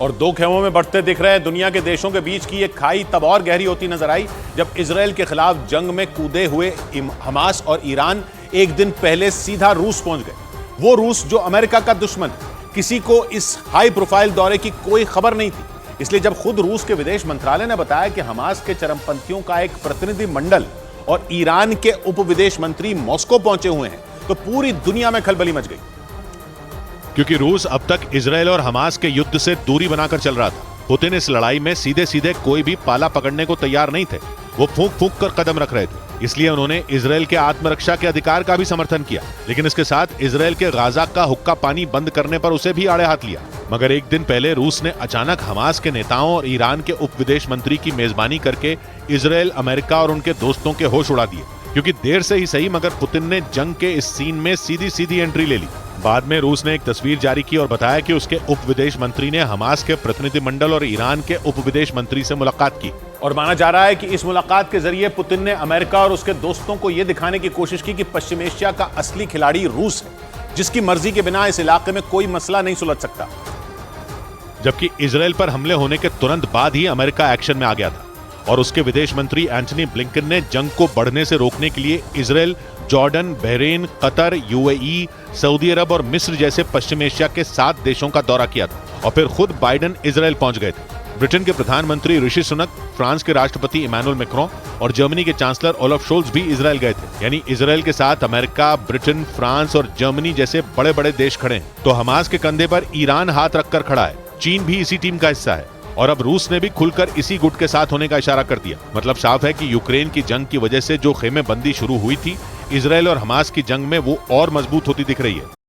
और दो खेमों में बढ़ते दिख रहे दुनिया के देशों के बीच की एक खाई तब और गहरी होती नजर आई जब इजराइल के खिलाफ जंग में कूदे हुए हमास और ईरान एक दिन पहले सीधा रूस पहुंच गए। वो रूस जो अमेरिका का दुश्मन है। किसी को इस हाई प्रोफाइल दौरे की कोई खबर नहीं थी, इसलिए जब खुद रूस के विदेश मंत्रालय ने बताया कि हमास के चरमपंथियों का एक प्रतिनिधि मंडल और ईरान के उप विदेश मंत्री मॉस्को पहुंचे हुए हैं तो पूरी दुनिया में खलबली मच गई। क्योंकि रूस अब तक इजराइल और हमास के युद्ध से दूरी बनाकर चल रहा था। पुतिन इस लड़ाई में सीधे सीधे कोई भी पाला पकड़ने को तैयार नहीं थे। वो फूंक फूंक कर कदम रख रहे थे। इसलिए उन्होंने इजराइल के आत्मरक्षा के अधिकार का भी समर्थन किया, लेकिन इसके साथ इजराइल के गाजा का हुक्का पानी बंद करने पर उसे भी आड़े हाथ लिया। मगर एक दिन पहले रूस ने अचानक हमास के नेताओं और ईरान के उप विदेश मंत्री की मेजबानी करके इजराइल, अमेरिका और उनके दोस्तों के होश उड़ा दिए। क्योंकि देर से ही सही, मगर पुतिन ने जंग के इस सीन में सीधी सीधी एंट्री ले ली। बाद में रूस ने एक तस्वीर जारी की और बताया कि उसके उप विदेश मंत्री ने हमास के प्रतिनिधिमंडल और ईरान के उप विदेश मंत्री से मुलाकात की। और माना जा रहा है कि इस मुलाकात के जरिए पुतिन ने अमेरिका और उसके दोस्तों को यह दिखाने की कोशिश की कि पश्चिम एशिया का असली खिलाड़ी रूस है, जिसकी मर्जी के बिना इस इलाके में कोई मसला नहीं सुलझ सकता। जबकि इजराइल पर हमले होने के तुरंत बाद ही अमेरिका एक्शन में आ गया था और उसके विदेश मंत्री एंटनी ब्लिंकन ने जंग को बढ़ने से रोकने के लिए Israel, Jordan, Bahrain, Qatar, UAE, Saudi Arab और मिस्र जैसे पश्चिम एशिया के 7 देशों का दौरा किया था। और फिर खुद बाइडेन इजराइल पहुंच गए थे। ब्रिटेन के प्रधानमंत्री ऋषि सुनक, फ्रांस के राष्ट्रपति इमैनुअल मैक्रों और जर्मनी के चांसलर ओलाफ शोल्ज भी इजराइल गए थे। यानी इजराइल के साथ अमेरिका, ब्रिटेन, फ्रांस और जर्मनी जैसे बड़े बड़े देश खड़े हैं। तो हमास के कंधे पर ईरान हाथ रखकर खड़ा है। चीन भी इसी टीम का हिस्सा है और अब रूस ने भी खुलकर इसी गुट के साथ होने का इशारा कर दिया। मतलब साफ है कि यूक्रेन की जंग की वजह से जो खेमे बंदी शुरू हुई थी, इजराइल और हमास की जंग में वो और मजबूत होती दिख रही है।